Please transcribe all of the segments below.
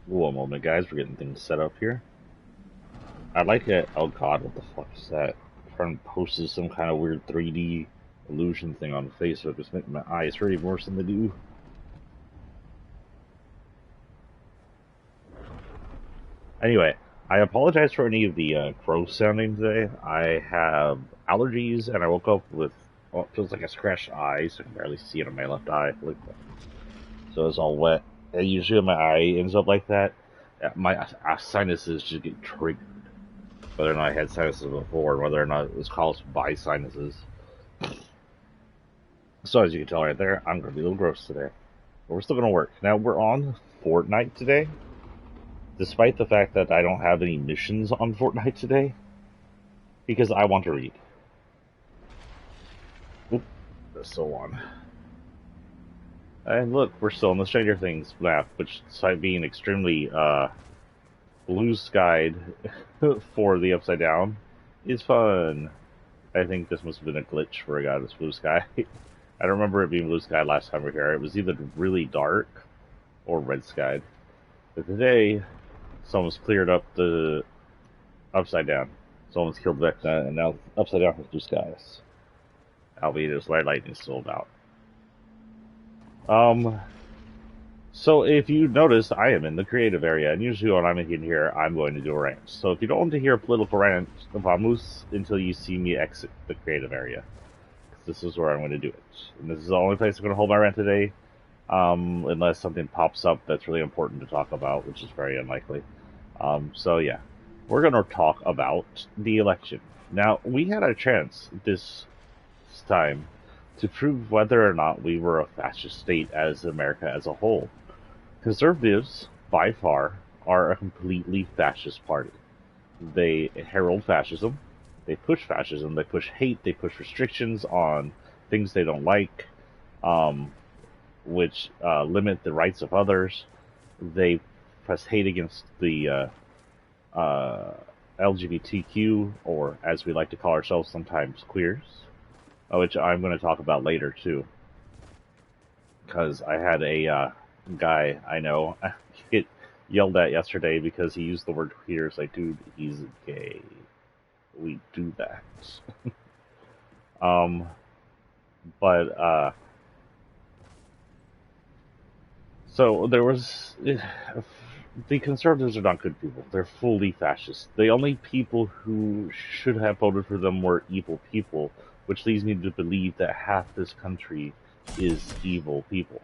One moment, guys. We're getting things set up here. I'd like it. Oh God, what the fuck is that? Friend posted some kind of weird 3D illusion thing on Facebook. It's making my eyes hurt even worse than they do. Anyway, I apologize for any of the gross sounding today. I have allergies, and I woke up with what feels like a scratched eye, so I can barely see it on my left eye. So it's all wet. And usually when my eye ends up like that, my sinuses just get triggered. Whether or not I had sinuses before, whether or not it was caused by sinuses. So as you can tell right there, I'm going to be a little gross today. But we're still going to work. Now, we're on Fortnite today. Despite the fact that I don't have any missions on Fortnite today. Because I want to read. Oop, so on. And look, we're still in the Stranger Things map, which despite being extremely blue skied for the Upside Down, is fun. I think this must have been a glitch for a guy that's blue sky. I don't remember it being blue sky last time we were here. It was either really dark or red skied. But today, someone's cleared up the Upside Down. Someone's killed Vecna, and now Upside Down has blue skies. Albeit his white lightning is still about. So if you notice, I am in the creative area, and usually when I'm in here, I'm going to do a rant. So if you don't want to hear a political rant, vamos until you see me exit the creative area. This is where I'm going to do it. And this is the only place I'm going to hold my rant today, unless something pops up that's really important to talk about, which is very unlikely. So yeah, we're going to talk about the election. Now, we had a chance this time to prove whether or not we were a fascist state as America as a whole. Conservatives, by far, are a completely fascist party. They herald fascism, they push fascism, they push hate, they push restrictions on things they don't like, which limit the rights of others. They press hate against the LGBTQ, or as we like to call ourselves sometimes, queers, which I'm going to talk about later too. Because I had a guy I know get yelled at yesterday because he used the word queer. It's like, dude, he's gay. We do that. um, but so there was the conservatives are not good people. They're fully fascist. The only people who should have voted for them were evil people, which leads me to believe that half this country is evil people.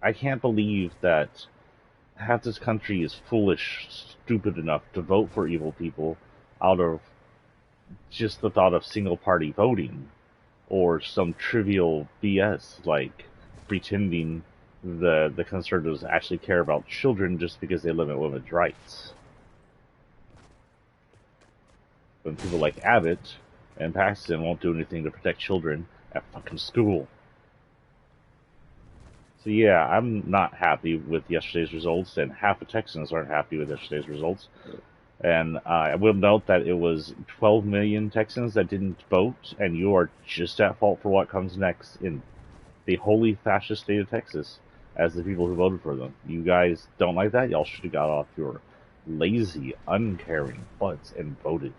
I can't believe that half this country is foolish, stupid enough to vote for evil people out of just the thought of single party voting or some trivial BS like pretending the conservatives actually care about children just because they limit women's rights. When people like Abbott and Paxton won't do anything to protect children at fucking school. So yeah, I'm not happy with yesterday's results, and half the Texans aren't happy with yesterday's results. And I will note that it was 12 million Texans that didn't vote, and you are just at fault for what comes next in the holy fascist state of Texas as the people who voted for them. You guys don't like that? Y'all should have got off your lazy, uncaring butts and voted.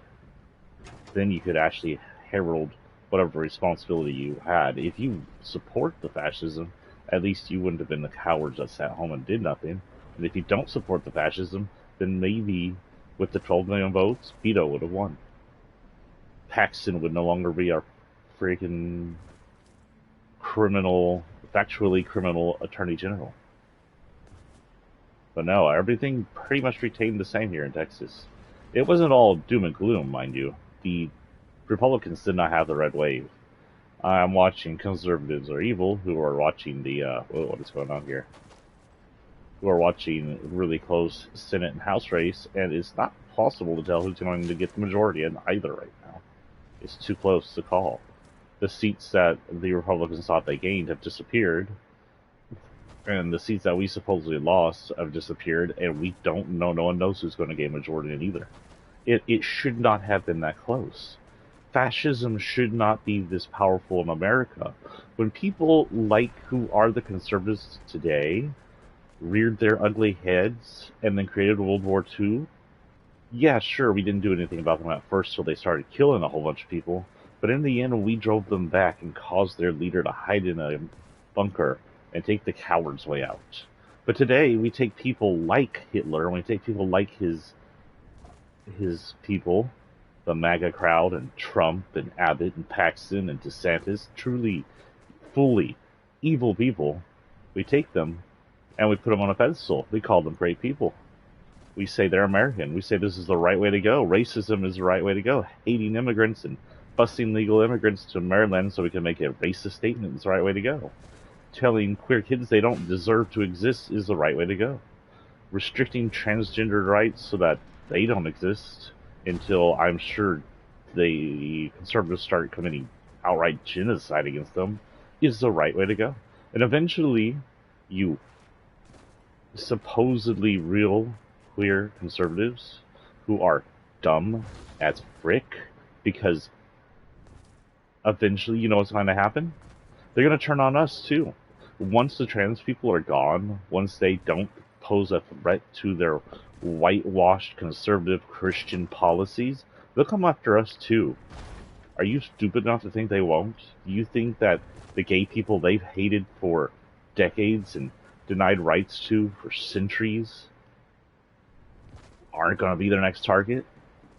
Then you could actually herald whatever responsibility you had. If you support the fascism, at least you wouldn't have been the cowards that sat home and did nothing. And if you don't support the fascism, then maybe with the 12 million votes, Beto would have won. Paxton would no longer be our freaking criminal, factually criminal attorney general. But no, everything pretty much retained the same here in Texas. It wasn't all doom and gloom, mind you. The Republicans did not have the red wave. I'm watching conservatives are evil who are watching the what is going on here? Who are watching really close Senate and House race, and it's not possible to tell who's going to get the majority in either right now. It's too close to call. The seats that the Republicans thought they gained have disappeared, and the seats that we supposedly lost have disappeared, and we don't know. No one knows who's going to gain majority in either. It should not have been that close. Fascism should not be this powerful in America. When people like who are the conservatives today reared their ugly heads and then created World War II, yeah, sure, we didn't do anything about them at first till they started killing a whole bunch of people. But in the end, we drove them back and caused their leader to hide in a bunker and take the coward's way out. But today, we take people like Hitler, and we take people like his people, the MAGA crowd, and Trump, and Abbott, and Paxton, and DeSantis, truly, fully evil people. We take them and we put them on a pedestal. We call them great people. We say they're American. We say this is the right way to go. Racism is the right way to go. Hating immigrants and busing legal immigrants to Maryland so we can make a racist statement is the right way to go. Telling queer kids they don't deserve to exist is the right way to go. Restricting transgender rights so that they don't exist until I'm sure the conservatives start committing outright genocide against them is the right way to go. And eventually, you supposedly real queer conservatives who are dumb as frick, because eventually, you know what's going to happen? They're going to turn on us too. Once the trans people are gone, once they don't pose a threat to their whitewashed conservative Christian policies, they'll come after us too. Are you stupid enough to think they won't? Do you think that the gay people they've hated for decades and denied rights to for centuries aren't going to be their next target?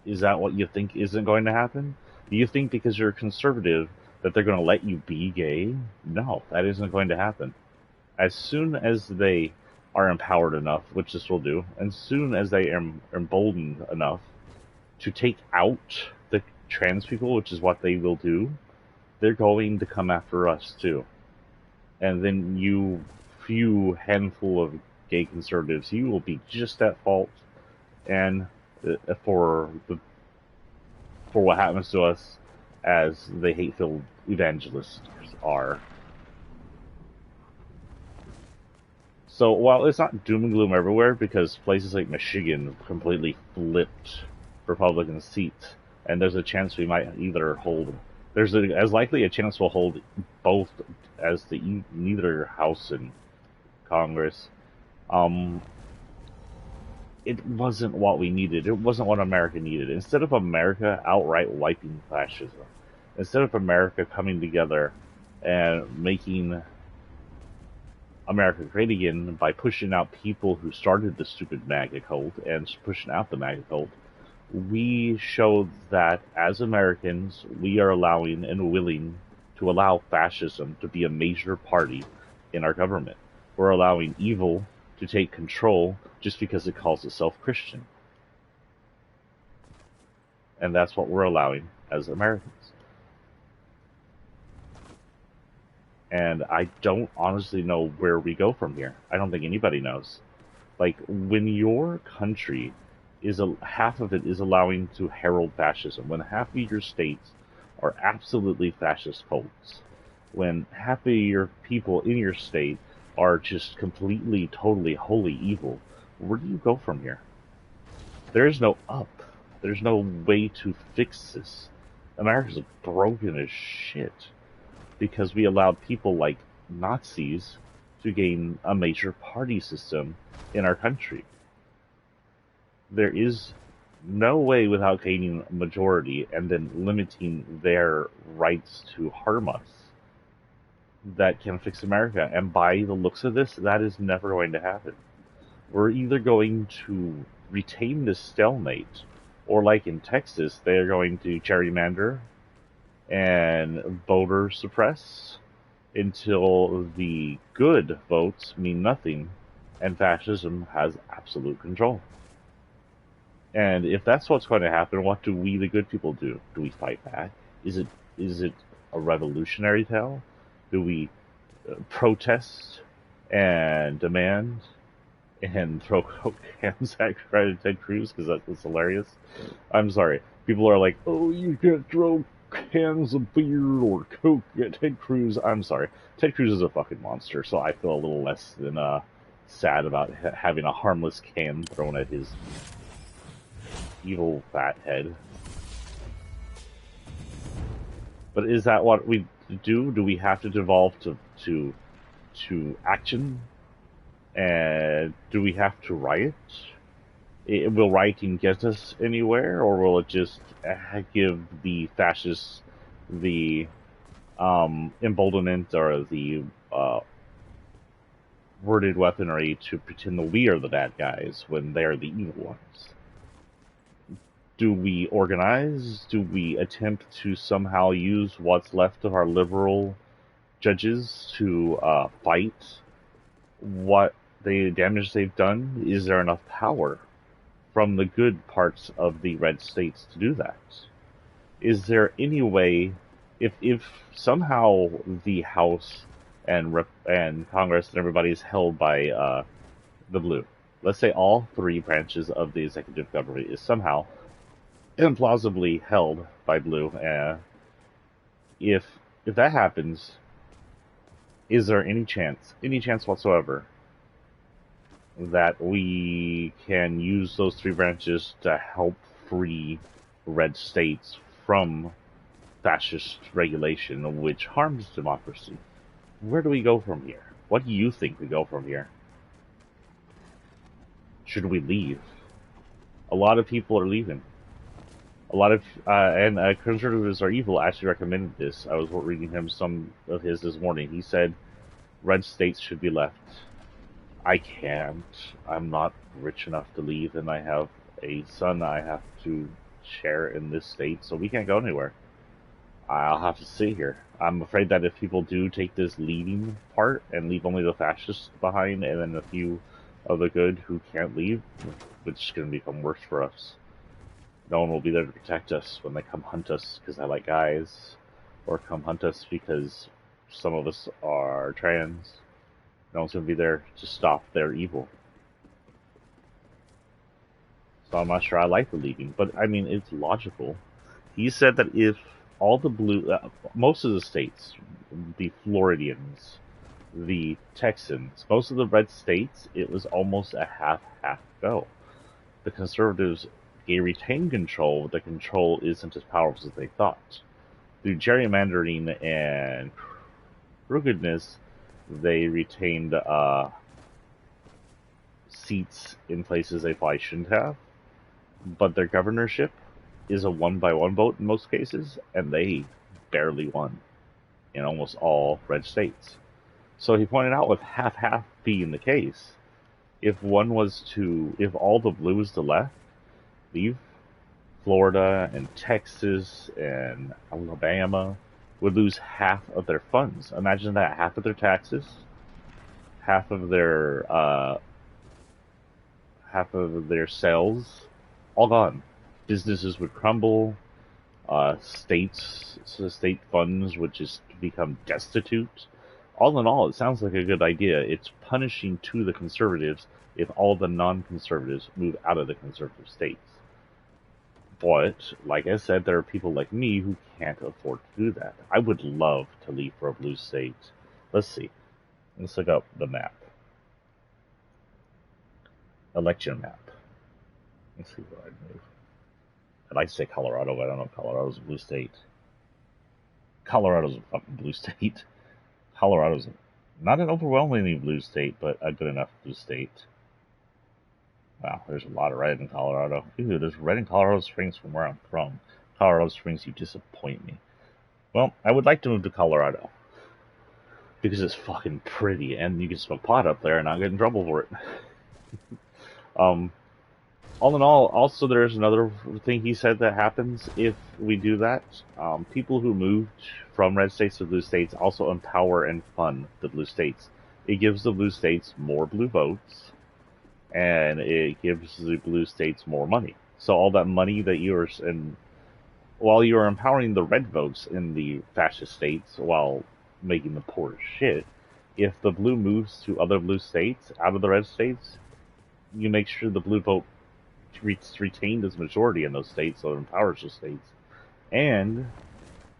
Is that what you think isn't going to happen? Do you think because you're a conservative that they're going to let you be gay? No, that isn't going to happen. As soon as they are empowered enough, which this will do, and soon as they are emboldened enough to take out the trans people, which is what they will do, they're going to come after us too. And then you few handful of gay conservatives, you will be just at fault and for what happens to us as the hate-filled evangelists are. So while it's not doom and gloom everywhere, because places like Michigan completely flipped Republican seats, and there's a chance we might either hold, as likely a chance we'll hold both as the neither House and Congress. It wasn't what we needed. It wasn't what America needed. Instead of America outright wiping fascism, instead of America coming together and making America great again by pushing out people who started the stupid MAGA cult and pushing out the MAGA cult, we showed that as Americans, we are allowing and willing to allow fascism to be a major party in our government. We're allowing evil to take control just because it calls itself Christian. And that's what we're allowing as Americans. And I don't honestly know where we go from here. I don't think anybody knows. Like, when your country is half of it is allowing to herald fascism, when half of your states are absolutely fascist cults, when half of your people in your state are just completely, totally, wholly evil, where do you go from here? There is no up. There's no way to fix this. America's broken as shit because we allowed people like Nazis to gain a major party system in our country. There is no way without gaining a majority and then limiting their rights to harm us that can fix America. And by the looks of this, that is never going to happen. We're either going to retain this stalemate, or like in Texas, they're going to gerrymander and voter suppress until the good votes mean nothing and fascism has absolute control. And if that's what's going to happen, what do we, the good people, do? Do we fight back? Is it a revolutionary tale? Do we protest and demand and throw coke cans at Ted Cruz because that's hilarious? I'm sorry. People are like, oh, you can't throw cans of beer or coke at Ted Cruz. I'm sorry. Ted Cruz is a fucking monster, so I feel a little less than sad about having a harmless can thrown at his evil fat head. But is that what we do? Do we have to devolve to action? And do we have to riot? Will rioting get us anywhere, or will it just give the fascists the emboldenment or the worded weaponry to pretend that we are the bad guys when they're the evil ones? Do we organize? Do we attempt to somehow use what's left of our liberal judges to fight what the damage they've done? Is there enough power from the good parts of the red states to do that? Is there any way, if somehow the House and Congress and everybody is held by the blue, let's say all three branches of the executive government is somehow implausibly held by blue, if that happens, is there any chance whatsoever, that we can use those three branches to help free red states from fascist regulation, which harms democracy? Where do we go from here? What do you think we go from here? Should we leave? A lot of people are leaving. A lot of conservatives are evil actually recommended this. I was reading him some of his this morning. He said red states should be left. I can't. I'm not rich enough to leave, and I have a son I have to share in this state, so we can't go anywhere. I'll have to sit here. I'm afraid that if people do take this leading part and leave only the fascists behind, and then a few of the good who can't leave, it's going to become worse for us. No one will be there to protect us when they come hunt us because I like guys, or come hunt us because some of us are trans. No one's going to be there to stop their evil. So I'm not sure I like the leaving, but I mean, it's logical. He said that if all the blue, most of the states, the Floridians, the Texans, most of the red states, it was almost a half-half go. The conservatives, they retain control, but the control isn't as powerful as they thought. Through gerrymandering and crookedness, they retained seats in places they probably shouldn't have, but their governorship is a one-by-one vote in most cases, and they barely won in almost all red states. So he pointed out, with half-half being the case, if all the blues to left leave, Florida and Texas and Alabama would lose half of their funds. Imagine that, half of their taxes, half of their sales, all gone. Businesses would crumble. State funds would just become destitute. All in all, it sounds like a good idea. It's punishing to the conservatives if all the non-conservatives move out of the conservative states. But, like I said, there are people like me who can't afford to do that. I would love to leave for a blue state. Let's see. Let's look up the map. Election map. Let's see where I'd move. I'd like to say Colorado, but I don't know if Colorado's a blue state. Colorado's a fucking blue state. Colorado's not an overwhelmingly blue state, but a good enough blue state. Wow, there's a lot of red in Colorado. Ew, there's red in Colorado Springs from where I'm from. Colorado Springs, you disappoint me. Well, I would like to move to Colorado. Because it's fucking pretty, and you can smoke pot up there and not get in trouble for it. All in all, also there's another thing he said that happens if we do that. People who moved from red states to blue states also empower and fund the blue states. It gives the blue states more blue votes, and it gives the blue states more money. So all that money that while you're empowering the red votes in the fascist states while making the poor shit, if the blue moves to other blue states out of the red states, you make sure the blue vote retained as majority in those states, so it empowers those states, and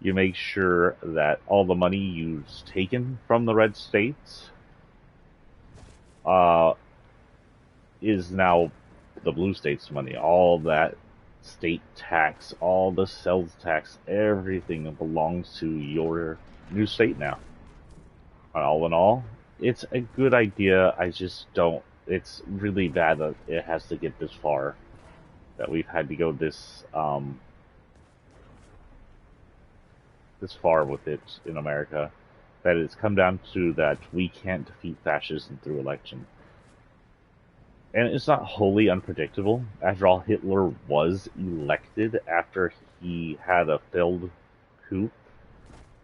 you make sure that all the money you've taken from the red states is now the blue states' money. All that state tax, all the sales tax, everything belongs to your new state now. All in all, it's a good idea. I just don't. It's really bad that it has to get this far. That we've had to go this far with it in America. That it's come down to that we can't defeat fascism through election. And it's not wholly unpredictable. After all, Hitler was elected after he had a failed coup,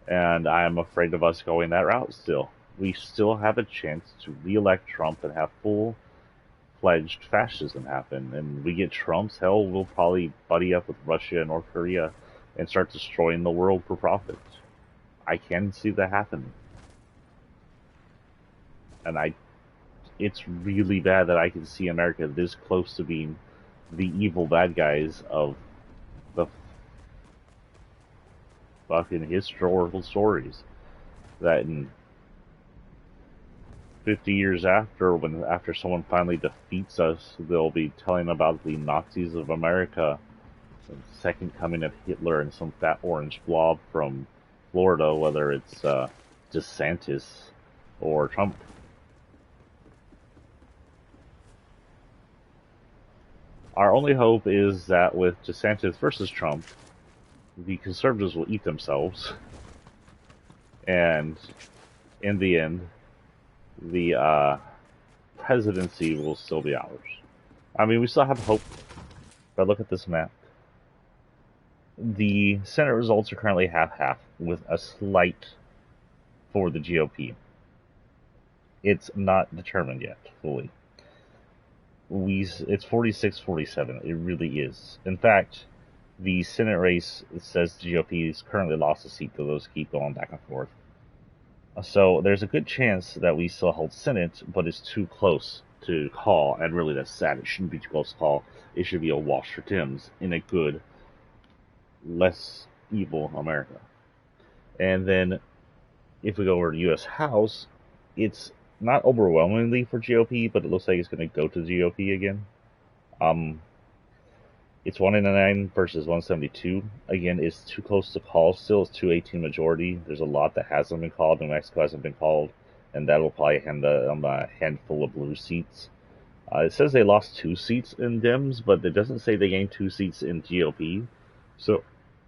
and I am afraid of us going that route still. We still have a chance to re-elect Trump and have full-fledged fascism happen. And we get Trump's, hell, we'll probably buddy up with Russia and North Korea and start destroying the world for profit. I can see that happening. And it's really bad that I can see America this close to being the evil bad guys of the fucking historical stories. That in 50 years after someone finally defeats us, they'll be telling about the Nazis of America, the second coming of Hitler, and some fat orange blob from Florida, whether it's DeSantis or Trump. Our only hope is that with DeSantis versus Trump, the conservatives will eat themselves, and in the end, the presidency will still be ours. I mean, we still have hope, but look at this map. The Senate results are currently half-half, with a slight for the GOP. It's not determined yet, fully. It's 46-47. It really is. In fact, the Senate race says the GOP has currently lost a seat, though those keep going back and forth. So there's a good chance that we still hold Senate, but it's too close to call, and really that's sad. It shouldn't be too close to call. It should be a wash for Tim's in a good, less evil America. And then if we go over to U.S. House, it's not overwhelmingly for GOP, but it looks like it's going to go to GOP again. It's 189 versus 172. Again, it's too close to call. Still, it's 218 majority. There's a lot that hasn't been called. New Mexico hasn't been called, and that'll probably hand a handful of blue seats. It says they lost 2 seats in Dems, but it doesn't say they gained 2 seats in GOP. So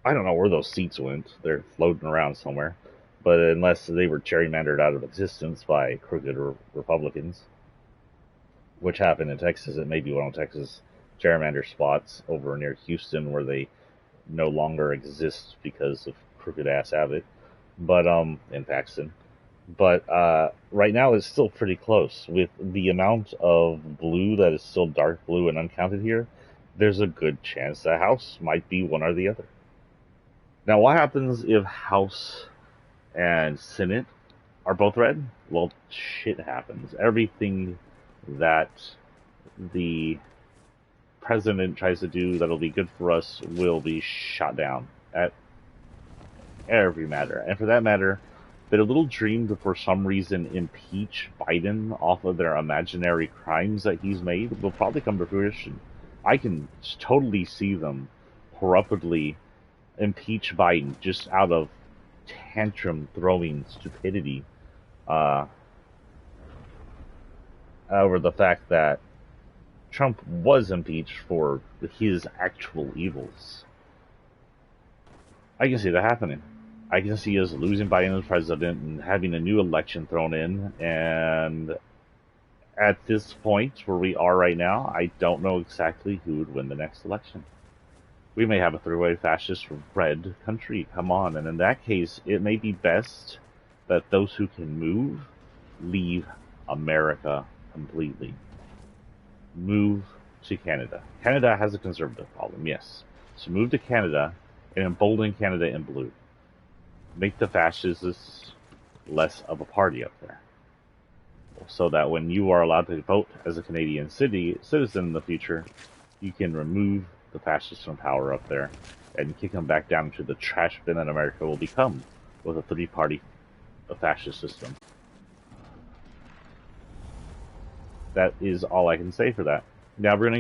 I don't know where those seats went. They're floating around somewhere. But unless they were gerrymandered out of existence by crooked Republicans, which happened in Texas, it may be one of Texas' gerrymander spots over near Houston where they no longer exist because of crooked ass Abbott, but in Paxton. But right now it's still pretty close. With the amount of blue that is still dark blue and uncounted here, there's a good chance the House might be one or the other. Now, what happens if House and Senate are both red? Well, shit happens. Everything that the president tries to do that'll be good for us will be shot down at every matter. And for that matter, that a little dream to for some reason impeach Biden off of their imaginary crimes that he's made will probably come to fruition. I can totally see them corruptedly impeach Biden just out of tantrum throwing stupidity over the fact that Trump was impeached for his actual evils. I can see that happening. I can see us losing Biden as president and having a new election thrown in. And at this point where we are right now, I don't know exactly who would win the next election. We may have a three-way fascist red country come on, and in that case, it may be best that those who can move leave America completely. Move to Canada. Canada has a conservative problem, yes. So move to Canada and embolden Canada in blue. Make the fascists less of a party up there. So that when you are allowed to vote as a Canadian citizen in the future, you can remove the fascists from power up there and kick them back down to the trash bin that America will become with a 3-party fascist system. That is all I can say for that. Now we're going to